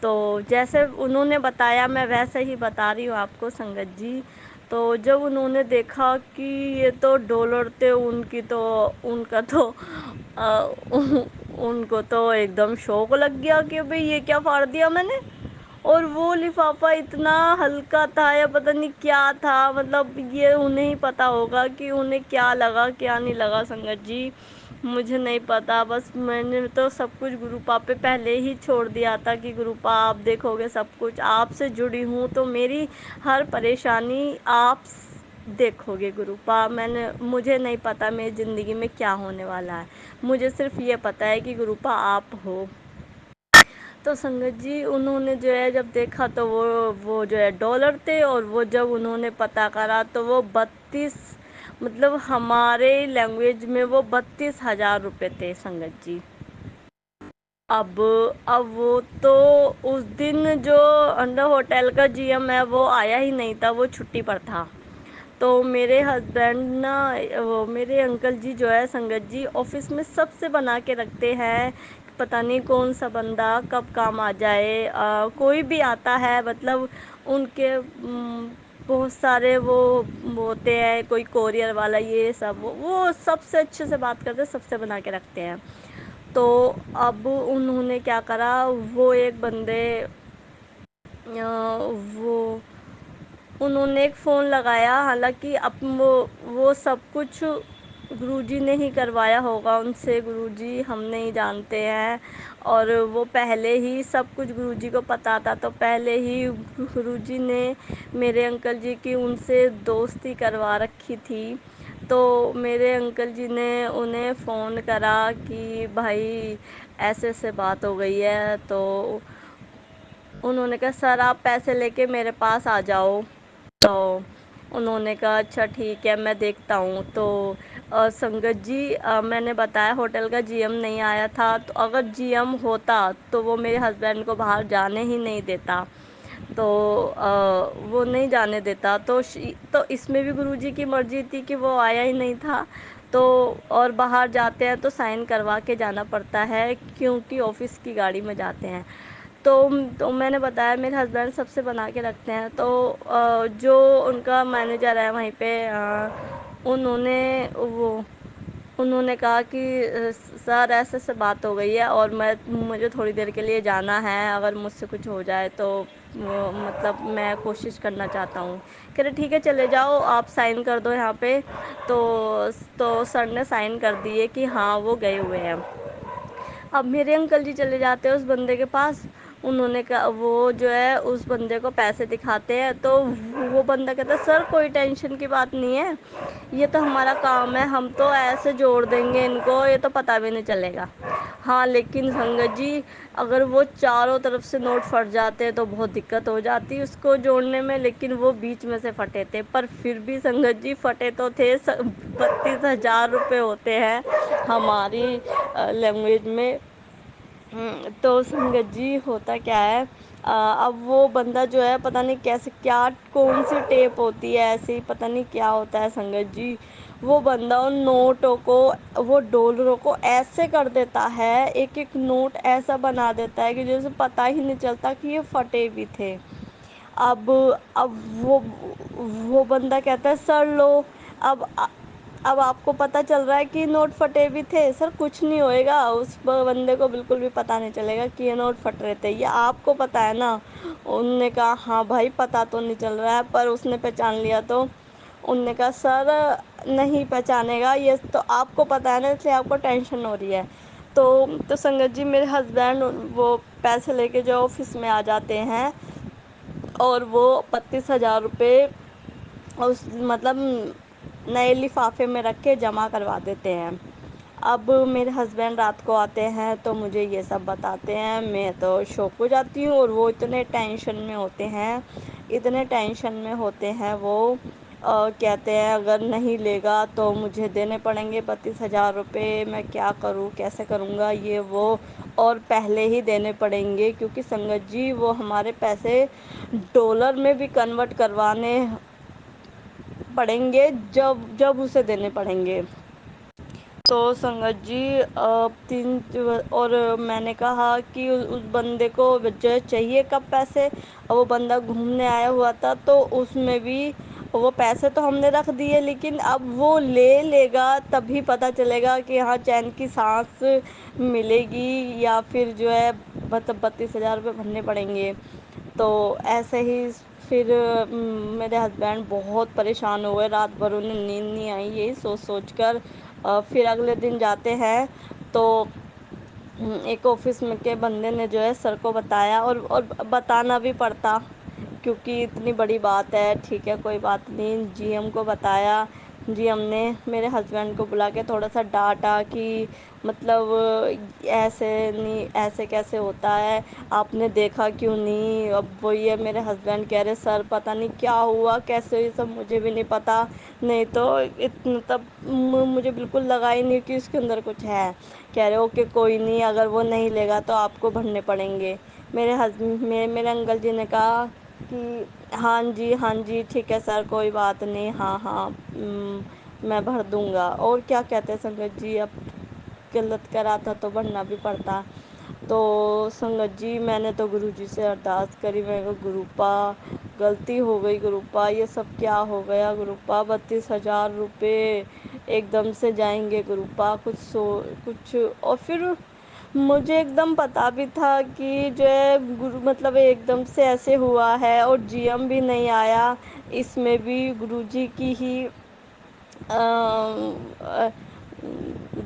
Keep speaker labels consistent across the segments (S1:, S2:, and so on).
S1: تو جیسے انہوں نے بتایا میں ویسے ہی بتا رہی ہوں آپ کو سنگت جی۔ تو جب انہوں نے دیکھا کہ یہ تو ڈالر تھے ان کی، تو ان کا تو ان کو تو ایک دم شوق لگ گیا کہ بھئی یہ کیا پھاڑ دیا میں نے۔ اور وہ لفافہ اتنا ہلکا تھا یا پتہ نہیں کیا تھا، مطلب یہ انہیں ہی پتہ ہوگا کہ انہیں کیا لگا کیا نہیں لگا سنگت جی، مجھے نہیں پتا۔ بس میں نے تو سب کچھ گروپا پہ پہلے ہی چھوڑ دیا تھا کہ گروپا آپ دیکھو گے سب کچھ، آپ سے جڑی ہوں تو میری ہر پریشانی آپ دیکھو گے گروپا۔ مجھے نہیں پتا میری زندگی میں کیا ہونے والا ہے، مجھے صرف یہ پتہ ہے کہ گروپا آپ ہو۔ تو سنگت جی انہوں نے جو ہے جب دیکھا تو وہ جو ہے ڈالر تھے، اور وہ جب انہوں نے پتہ کرا تو وہ 32، مطلب ہمارے لینگویج میں وہ 32,000 روپے تھے سنگت جی۔ اب وہ تو اس دن جو انڈر ہوٹل کا جی ایم ہے وہ آیا ہی نہیں تھا، وہ چھٹی پر تھا۔ تو میرے ہسبینڈ نا، وہ میرے انکل جی جو ہے سنگت جی آفس میں سب سے بنا کے رکھتے ہیں، پتہ نہیں کون سا بندہ کب کام آ جائے، کوئی بھی آتا ہے مطلب ان کے بہت سارے وہ ہوتے ہیں، کوئی کوریئر والا یہ سب، وہ سب سے اچھے سے بات کرتے، سب سے بنا کے رکھتے ہیں۔ تو اب انہوں نے کیا کرا، وہ ایک بندے وہ انہوں نے ایک فون لگایا، حالانکہ اب وہ سب کچھ گرو جی نے ہی کروایا ہوگا ان سے، گرو جی ہم نہیں جانتے ہیں، اور وہ پہلے ہی سب کچھ گرو جی کو پتہ تھا، تو پہلے ہی گرو جی نے میرے انکل جی کی ان سے دوستی کروا رکھی تھی۔ تو میرے انکل جی نے انہیں فون کرا کہ بھائی ایسے ایسے بات ہو گئی ہے، تو انہوں نے کہا سر آپ پیسے لے کے میرے پاس آ جاؤ۔ تو انہوں نے کہا اچھا ٹھیک ہے میں دیکھتا ہوں۔ تو سنگت جی میں نے بتایا ہوٹل کا جی ایم نہیں آیا تھا، تو اگر جی ایم ہوتا تو وہ میرے ہسبینڈ کو باہر جانے ہی نہیں دیتا، تو وہ نہیں جانے دیتا، تو اس میں بھی گرو جی کی مرضی تھی کہ وہ آیا ہی نہیں تھا۔ تو اور باہر جاتے ہیں تو سائن کروا کے جانا پڑتا ہے، کیونکہ آفس کی گاڑی میں جاتے ہیں۔ تو میں نے بتایا میرے ہسبینڈ سب سے بنا کے رکھتے ہیں، تو جو ان کا مینیجر ہے وہیں پہ، انہوں نے کہا کہ سر ایسے ایسے بات ہو گئی ہے، اور مجھے تھوڑی دیر کے لیے جانا ہے، اگر مجھ سے کچھ ہو جائے تو مطلب میں کوشش کرنا چاہتا ہوں۔ کہہ رہے ٹھیک ہے چلے جاؤ آپ سائن کر دو یہاں پہ۔ تو سر نے سائن کر دیے کہ ہاں وہ گئے ہوئے ہیں۔ اب میرے انکل جی چلے جاتے ہیں اس بندے کے پاس، انہوں نے کہا وہ جو ہے اس بندے کو پیسے دکھاتے ہیں، تو وہ بندہ کہتا ہے سر کوئی ٹینشن کی بات نہیں ہے، یہ تو ہمارا کام ہے، ہم تو ایسے جوڑ دیں گے ان کو، یہ تو پتہ بھی نہیں چلے گا۔ ہاں لیکن سنگت جی اگر وہ چاروں طرف سے نوٹ پھٹ جاتے تو بہت دقت ہو جاتی اس کو جوڑنے میں، لیکن وہ بیچ میں سے پھٹے تھے، پر پھر بھی سنگت جی پھٹے تو تھے، 32,000 روپے ہوتے ہیں ہماری لینگویج میں۔ تو سنگت جی ہوتا کیا ہے، اب وہ بندہ جو ہے پتہ نہیں کیسے کیا کون سی ٹیپ ہوتی ہے ایسی، پتہ نہیں کیا ہوتا ہے سنگت جی، وہ بندہ ان نوٹوں کو، وہ ڈالروں کو ایسے کر دیتا ہے، ایک ایک نوٹ ایسا بنا دیتا ہے کہ جیسے پتہ ہی نہیں چلتا کہ یہ پھٹے بھی تھے۔ اب وہ بندہ کہتا ہے سر لو، اب آپ کو پتہ چل رہا ہے کہ نوٹ پھٹے بھی تھے، سر کچھ نہیں ہوئے گا، اس بندے کو بالکل بھی پتہ نہیں چلے گا کہ یہ نوٹ پھٹ رہے تھے، یہ آپ کو پتہ ہے نا۔ انہوں نے کہا ہاں بھائی پتہ تو نہیں چل رہا ہے، پر اس نے پہچان لیا۔ تو انہوں نے کہا سر نہیں پہچانے گا، یہ تو آپ کو پتہ ہے نا، اس لیے آپ کو ٹینشن ہو رہی ہے۔ تو سنگت جی میرے ہسبینڈ وہ پیسے لے کے جو آفس میں آ جاتے ہیں، اور وہ 32,000 روپے مطلب نئے لفافے میں رکھ کے جمع کروا دیتے ہیں۔ اب میرے ہسبینڈ رات کو آتے ہیں تو مجھے یہ سب بتاتے ہیں، میں تو شوک ہو جاتی ہوں، اور وہ اتنے ٹینشن میں ہوتے ہیں، اتنے ٹینشن میں ہوتے ہیں وہ، کہتے ہیں اگر نہیں لے گا تو مجھے دینے پڑیں گے 32,000 روپے، میں کیا کروں کیسے کروں گا یہ وہ، اور پہلے ہی دینے پڑیں گے، کیونکہ سنگت جی وہ ہمارے پیسے ڈالر میں بھی کنورٹ کروانے پڑیں گے، جب اسے دینے پڑیں گے۔ تو سنگت جی تین، اور میں نے کہا کہ اس بندے کو جو چاہیے کب پیسے، وہ بندہ گھومنے آیا ہوا تھا تو اس میں بھی وہ پیسے تو ہم نے رکھ دیے، لیکن اب وہ لے گا تبھی پتہ چلے گا کہ ہاں چین کی سانس ملے گی، یا پھر جو ہے 32,000 روپئے بھرنے پڑیں گے۔ تو ایسے ہی پھر میرے ہسبینڈ بہت پریشان ہوئے، رات بھر انہیں نیند نہیں آئی یہی سوچ سوچ کر۔ پھر اگلے دن جاتے ہیں تو ایک آفس میں کے بندے نے جو ہے سر کو بتایا، اور بتانا بھی پڑتا کیونکہ اتنی بڑی بات ہے، ٹھیک ہے کوئی بات نہیں، جی ایم کو بتایا۔ جی ایم نے میرے ہسبینڈ کو بلا کے تھوڑا سا ڈانٹا کہ مطلب ایسے نہیں، ایسے کیسے ہوتا ہے، آپ نے دیکھا کیوں نہیں؟ اب وہی ہے میرے ہسبینڈ کہہ رہے سر پتہ نہیں کیا ہوا، کیسے، یہ سب مجھے بھی نہیں پتہ، نہیں تو تب مجھے بالکل لگا ہی نہیں کہ اس کے اندر کچھ ہے۔ کہہ رہے اوکے کوئی نہیں، اگر وہ نہیں لے گا تو آپ کو بھرنے پڑیں گے۔ میرے انکل جی نے کہا کہ ہاں جی ہاں جی ٹھیک ہے سر کوئی بات نہیں، ہاں ہاں میں بھر دوں گا۔ اور کیا کہتے ہیں سنگت جی، اب غلط کرا تھا تو بھرنا بھی پڑتا۔ تو سنگت جی میں نے تو گرو جی سے ارداس کری، میں نے کہا گروپا غلطی ہو گئی، گروپا یہ سب کیا ہو گیا گروپا، 32,000 روپے ایک دم سے جائیں گے گروپا، کچھ اور پھر مجھے ایک دم پتہ بھی تھا کہ جو ہے مطلب ایک دم سے ایسے ہوا ہے، اور جی ایم بھی نہیں آیا، اس میں بھی گرو جی کی ہی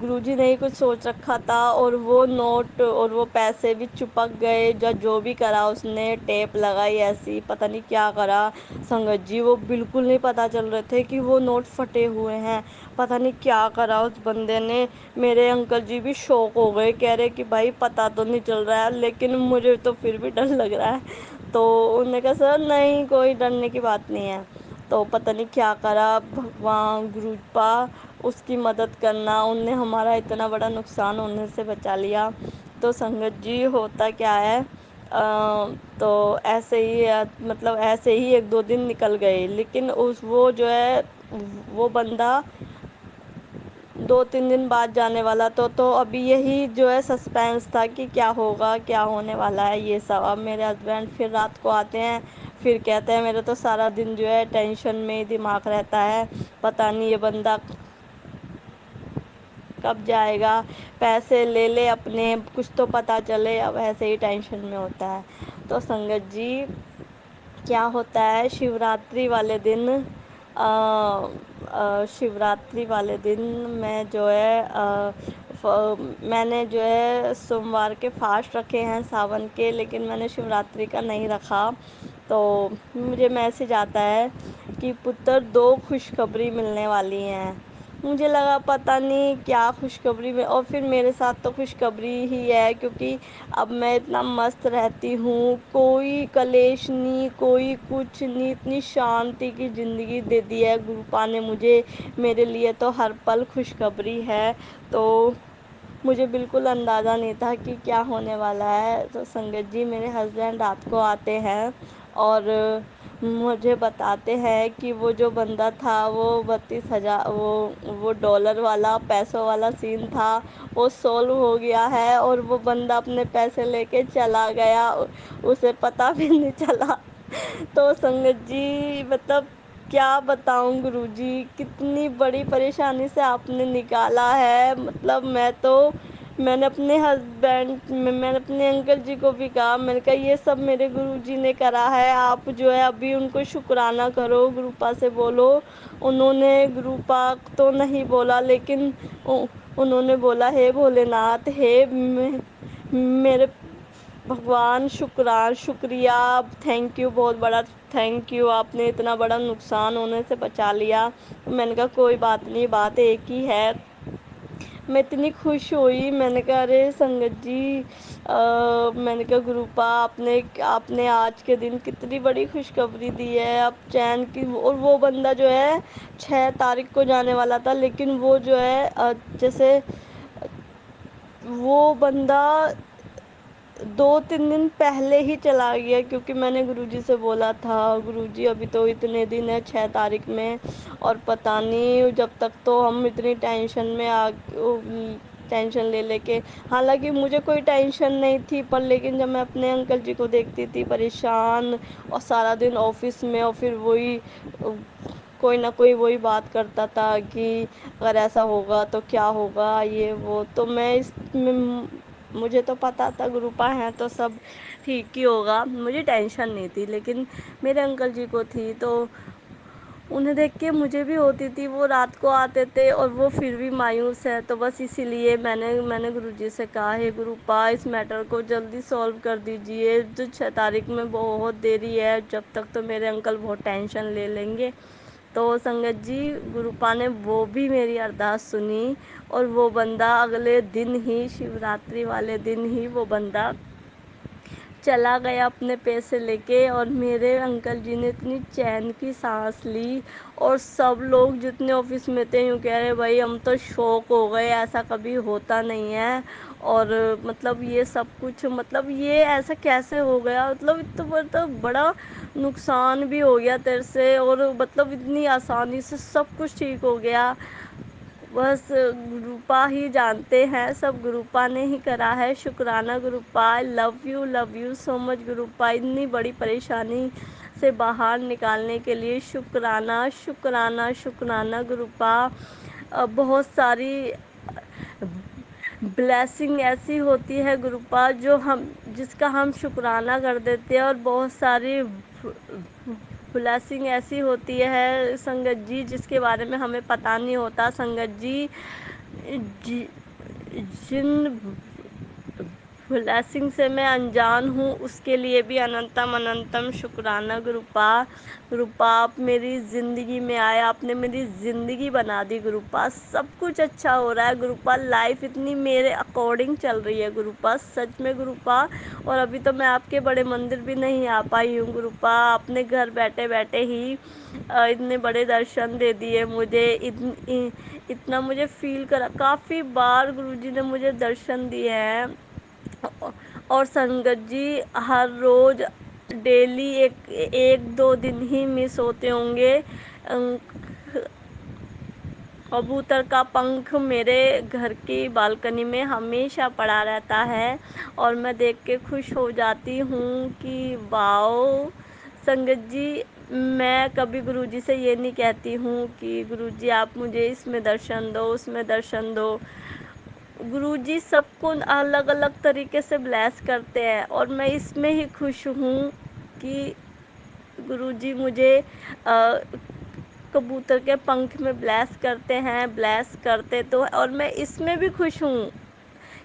S1: گرو جی نے ہی کچھ سوچ رکھا تھا، اور وہ نوٹ اور وہ پیسے بھی چپک گئے، جو بھی کرا اس نے، ٹیپ لگائی ایسی پتہ نہیں کیا کرا سنگت جی، وہ بالکل نہیں پتہ چل رہے تھے کہ وہ نوٹ پھٹے ہوئے ہیں، پتہ نہیں کیا کرا اس بندے نے۔ میرے انکل جی بھی شوق ہو گئے، کہہ رہے کہ بھائی پتہ تو نہیں چل رہا ہے لیکن مجھے تو پھر بھی ڈر لگ رہا ہے۔ تو انہوں نے کہا سر نہیں کوئی ڈرنے کی بات نہیں ہے۔ تو پتہ نہیں کیا کرا بھگوان، گروپا اس کی مدد کرنا، ان نے ہمارا اتنا بڑا نقصان ہونے سے بچا لیا۔ تو سنگت جی ہوتا کیا ہے، تو ایسے ہی مطلب ایسے ہی 1-2 دن نکل گئے، لیکن وہ جو ہے وہ بندہ 2-3 دن بعد جانے والا، تو ابھی یہی جو ہے سسپینس تھا کہ کیا ہوگا، کیا ہونے والا ہے یہ سب۔ اب میرے ہسبینڈ پھر رات کو آتے ہیں، پھر کہتے ہیں میرا تو سارا دن جو ہے ٹینشن میں ہی دماغ رہتا ہے، پتہ نہیں یہ بندہ کب جائے گا، پیسے لے لے اپنے، کچھ تو پتہ چلے، اب ایسے ہی ٹینشن میں ہوتا ہے۔ تو سنگت جی کیا ہوتا ہے، شیوراتری والے دن شیوراتری والے دن میں جو ہے میں نے جو ہے سوموار کے فاسٹ رکھے ہیں ساون کے، لیکن میں نے شیوراتری کا نہیں رکھا۔ تو مجھے میسج آتا ہے کہ پتر 2 خوشخبری ملنے والی ہیں۔ مجھے لگا پتہ نہیں کیا خوشخبری میں، اور پھر میرے ساتھ تو خوشخبری ہی ہے، کیونکہ اب میں اتنا مست رہتی ہوں، کوئی کلیش نہیں، کوئی کچھ نہیں، اتنی شانتی کی زندگی دے دی ہے گروپا نے مجھے، میرے لیے تو ہر پل خوشخبری ہے۔ تو مجھے بالکل اندازہ نہیں تھا کہ کیا ہونے والا ہے۔ تو سنگت جی میرے ہسبینڈ رات کو آتے ہیں اور مجھے بتاتے ہیں کہ وہ جو بندہ تھا وہ 32,000 وہ ڈالر والا پیسوں والا سین تھا، وہ سولو ہو گیا ہے، اور وہ بندہ اپنے پیسے لے کے چلا گیا، اسے پتہ بھی نہیں چلا۔ تو سنگت جی مطلب کیا بتاؤں گرو جی، کتنی بڑی پریشانی سے آپ نے نکالا ہے، مطلب میں نے اپنے ہسبینڈ، میں نے اپنے انکل جی کو بھی کہا، میں نے کہا یہ سب میرے گرو جی نے کرا ہے، آپ جو ہے ابھی ان کو شکرانہ کرو، گروپا سے بولو۔ انہوں نے گروپا تو نہیں بولا، لیکن انہوں نے بولا ہے بھولے ناتھ، ہے میرے بھگوان، شکریہ، تھینک یو، بہت بڑا تھینک یو، آپ نے اتنا بڑا نقصان ہونے سے بچا لیا۔ میں نے کہا کوئی بات نہیں، بات ایک ہی ہے۔ میں اتنی خوش ہوئی، میں نے کہا ارے سنگت جی، میں نے کہا گروپا آپ نے آج کے دن کتنی بڑی خوشخبری دی ہے، اب چین کی، اور وہ بندہ جو ہے 6 تاریخ کو جانے والا تھا، لیکن وہ جو ہے جیسے وہ بندہ 2-3 دن پہلے ہی چلا گیا، کیونکہ میں نے گروجی سے بولا تھا گروجی ابھی تو اتنے دن ہے 6 تاریخ میں، اور پتہ نہیں جب تک تو ہم اتنی ٹینشن میں ٹینشن لے لے کے، حالانکہ مجھے کوئی ٹینشن نہیں تھی، پر لیکن جب میں اپنے انکل جی کو دیکھتی تھی پریشان، اور سارا دن آفس میں، اور پھر وہی کوئی نہ کوئی وہی بات کرتا تھا کہ اگر ایسا ہوگا تو کیا ہوگا، یہ وہ، تو میں اس میں مجھے تو پتہ تھا گروپا ہیں تو سب ٹھیک ہی ہوگا، مجھے ٹینشن نہیں تھی، لیکن میرے انکل جی کو تھی، تو انہیں دیکھ کے مجھے بھی ہوتی تھی، وہ رات کو آتے تھے اور وہ پھر بھی مایوس ہے، تو بس اسی لیے میں نے گروجی سے کہا ہے گروپا اس میٹر کو جلدی سولو کر دیجئے، جو 6 تاریخ میں بہت دیری ہے، جب تک تو میرے انکل بہت ٹینشن لے لیں گے، تو سنگت جی گروپا نے وہ بھی میری ارداس سنی، اور وہ بندہ اگلے دن ہی شیوراتری والے دن ہی وہ بندہ چلا گیا اپنے پیسے لے کے، اور میرے انکل جی نے اتنی چین کی سانس لی، اور سب لوگ جتنے آفس میں تھے یوں کہہ رہے بھائی ہم تو شوک ہو گئے، ایسا کبھی ہوتا نہیں ہے، اور مطلب یہ سب کچھ مطلب یہ ایسا کیسے ہو گیا، مطلب بڑا نقصان بھی ہو گیا تیرے سے، اور مطلب اتنی آسانی سے سب کچھ ٹھیک ہو گیا، بس گروپا ہی جانتے ہیں، سب گروپا نے ہی کرا ہے، شکرانہ گروپا، لو یو سو مچ گروپا، اتنی بڑی پریشانی سے باہر نکالنے کے لیے شکرانہ شکرانہ شکرانہ گروپا، بہت ساری بلیسنگ ایسی ہوتی ہے گروپا جس کا ہم شکرانہ کر دیتے ہیں، اور بہت ساری بلیسنگ ایسی ہوتی ہے سنگت جی جس کے بارے میں ہمیں پتہ نہیں ہوتا، سنگت جی جن بلیسنگ سے میں انجان ہوں اس کے لیے بھی اننتم اننتم شکرانہ گروپا، گروپا آپ میری زندگی میں آئے، آپ نے میری زندگی بنا دی گروپا، سب کچھ اچھا ہو رہا ہے گروپا، لائف اتنی میرے اکارڈنگ چل رہی ہے گروپا، سچ میں گروپا، اور ابھی تو میں آپ کے بڑے مندر بھی نہیں آ پائی ہوں گروپا، اپنے گھر بیٹھے بیٹھے ہی اتنے بڑے درشن دے دیے مجھے، اتنا مجھے فیل کرا، کافی بار گروجی نے مجھے درشن دیے ہیں، اور سنگت جی ہر روز ڈیلی ایک دو دن ہی مس ہوتے ہوں گے، کبوتر کا پنکھ میرے گھر کی بالکنی میں ہمیشہ پڑا رہتا ہے، اور میں دیکھ کے خوش ہو جاتی ہوں کہ واؤ، سنگت جی میں کبھی گروجی سے یہ نہیں کہتی ہوں کہ گروجی آپ مجھے اس میں درشن دو اس میں درشن دو، گروجی سب کو الگ الگ طریقے سے بلیس کرتے ہیں، اور میں اس میں ہی خوش ہوں کہ گروجی مجھے کبوتر کے پنکھ میں بلیس کرتے ہیں، بلیس کرتے تو، اور میں اس میں بھی خوش ہوں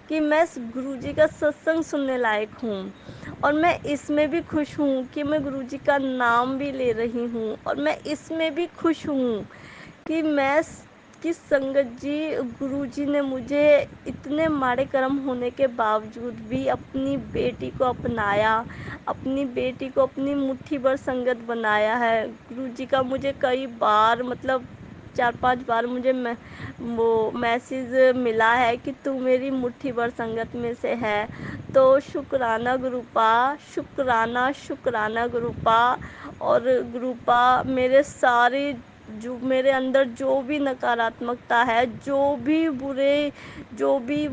S1: کہ میں گروجی کا ستسنگ سننے لائق ہوں، اور میں اس میں بھی خوش ہوں کہ میں گروجی کا نام بھی لے رہی ہوں، اور میں اس میں بھی خوش ہوں کہ سنگت جی گروجی نے مجھے اتنے ماڑے کرم ہونے کے باوجود بھی اپنی بیٹی کو اپنایا، اپنی بیٹی کو اپنی مٹھی بھر سنگت بنایا ہے، گروجی کا مجھے کئی بار مطلب 4-5 بار مجھے وہ میسیج ملا ہے کہ تو میری مٹھی بھر سنگت میں سے ہے، تو شکرانہ گروپا، شکرانہ شکرانہ گروپا، اور گروپا میرے سارے میرے اندر جو بھی نکاراتمکتا ہے، جو بھی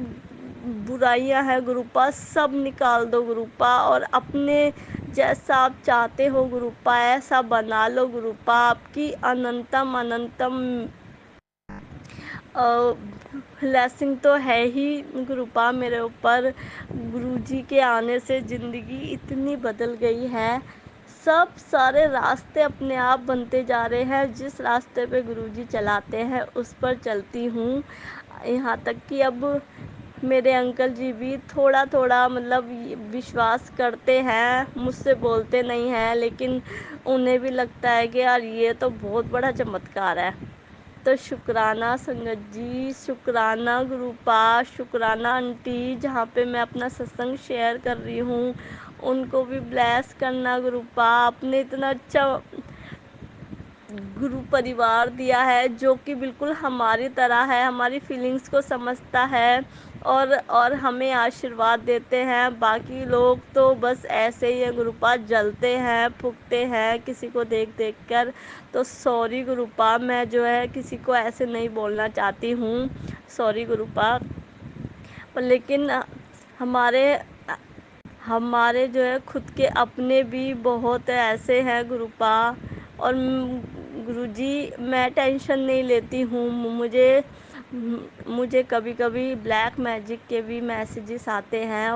S1: برائیاں ہیں گروپا سب نکال دو گروپا، اور اپنے جیسا آپ چاہتے ہو گروپا ایسا بنا لو گروپا، آپ کی اننتم اننتم بلیسنگ تو ہے ہی گروپا میرے اوپر، گروجی کے آنے سے زندگی اتنی بدل گئی ہے، سب سارے راستے اپنے آپ بنتے جا رہے ہیں، جس راستے پہ گروجی چلاتے ہیں اس پر چلتی ہوں، یہاں تک کہ اب میرے انکل جی بھی تھوڑا تھوڑا مطلب وشواس کرتے ہیں، مجھ سے بولتے نہیں ہیں، لیکن انہیں بھی لگتا ہے کہ یار یہ تو بہت بڑا چمتکار ہے، تو شکرانہ سنگت جی، شکرانہ گروپا، شکرانہ آنٹی، جہاں پہ میں اپنا ستسنگ شیئر کر رہی ہوں ان کو بھی بلیس کرنا گروپا، آپ نے اتنا اچھا گرو پریوار دیا ہے جو کہ بالکل ہماری طرح ہے، ہماری فیلنگز کو سمجھتا ہے، اور ہمیں آشیرواد دیتے ہیں. باقی لوگ تو بس ایسے ہی گروپا جلتے ہیں پھونکتے ہیں کسی کو دیکھ دیکھ کر. تو سوری گروپا، میں جو ہے کسی کو ایسے نہیں بولنا چاہتی ہوں، سوری گروپا. لیکن ہمارے جو ہے خود کے اپنے بھی بہت ایسے ہیں گروپا. اور گروجی میں ٹینشن نہیں لیتی ہوں. مجھے کبھی کبھی بلیک میجک کے بھی میسیجز آتے ہیں،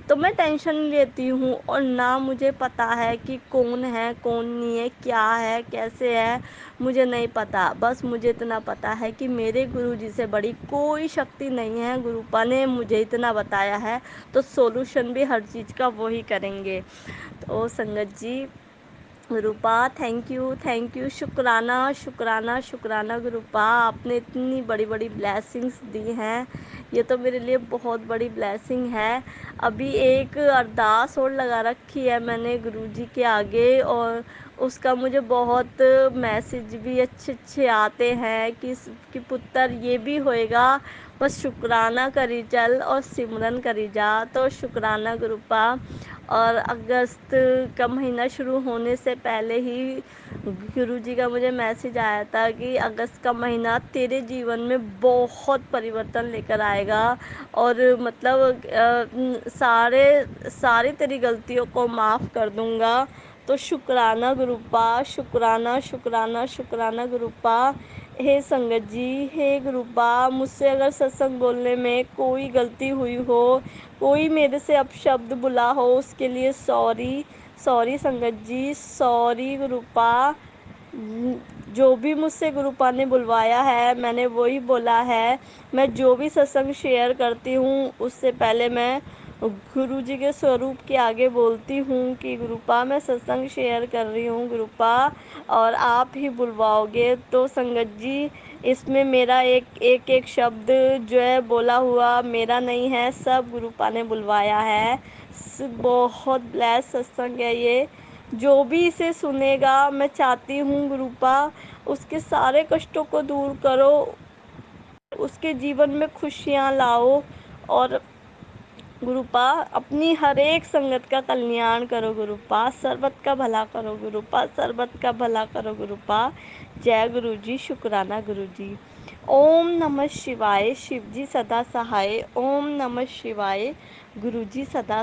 S1: تو میں ٹینشن نہیں لیتی ہوں. اور نہ مجھے پتہ ہے کہ کون ہے کون نہیں ہے، کیا ہے کیسے ہے، مجھے نہیں پتہ. بس مجھے اتنا پتہ ہے کہ میرے گرو جی سے بڑی کوئی شکتی نہیں ہے. گروپا نے مجھے اتنا بتایا ہے تو سولوشن بھی ہر چیز کا وہی کریں گے. تو سنگت جی، گروپا تھینک یو، شکرانہ گروپا. آپ نے اتنی بڑی بڑی بلیسنگس دی ہیں، یہ تو میرے لیے بہت بڑی بلیسنگ ہے. ابھی ایک ارداس اور لگا رکھی ہے میں نے گرو جی کے آگے، اور اس کا مجھے بہت میسیج بھی اچھے اچھے آتے ہیں کہ پتر یہ بھی ہوئے گا، بس شکرانہ کری چل اور سمرن کری جا. تو شکرانہ گروپا. اور اگست کا مہینہ شروع ہونے سے پہلے ہی گرو جی کا مجھے میسیج آیا تھا کہ اگست کا مہینہ تیرے جیون میں بہت پریورتن لے کر آئے گا، اور مطلب ساری تیری غلطیوں کو معاف کر دوں گا. تو شکرانہ گروپا، شکرانہ گروپا. ہے سنگت جی، ہے گروپا، مجھ سے اگر ستسنگ بولنے میں کوئی غلطی ہوئی ہو، کوئی میرے سے اپشبد بولا ہو، اس کے لیے سوری سنگت جی، سوری گروپا. جو بھی مجھ سے گروپا نے بلوایا ہے میں نے وہی بولا ہے. میں جو بھی ستسنگ شیئر کرتی ہوں اس سے پہلے میں گرو جی کے سوروپ کے آگے بولتی ہوں کہ گروپا میں ستسنگ شیئر کر رہی ہوں گروپا، اور آپ ہی بلواؤ گے. تو سنگت جی، اس میں میرا ایک شبد جو ہے بولا ہوا میرا نہیں ہے، سب گروپا نے بلوایا ہے. بہت بلیس ستسنگ ہے یہ. جو بھی اسے سنے گا، میں چاہتی ہوں گروپا اس کے سارے کشٹوں کو دور کرو، اس کے جیون میں خوشیاں لاؤ. اور گروپا اپنی ہر ایک سنگت کا کلیان کرو گروپا، سربت کا بھلا کرو گروپا، سربت کا بھلا کرو گروپا. جے گرو جی، شکرانہ گرو جی. اوم نمہ شیوائے. شیو جی سدا سہائے. اوم نمہ شیوائے. گرو جی سدا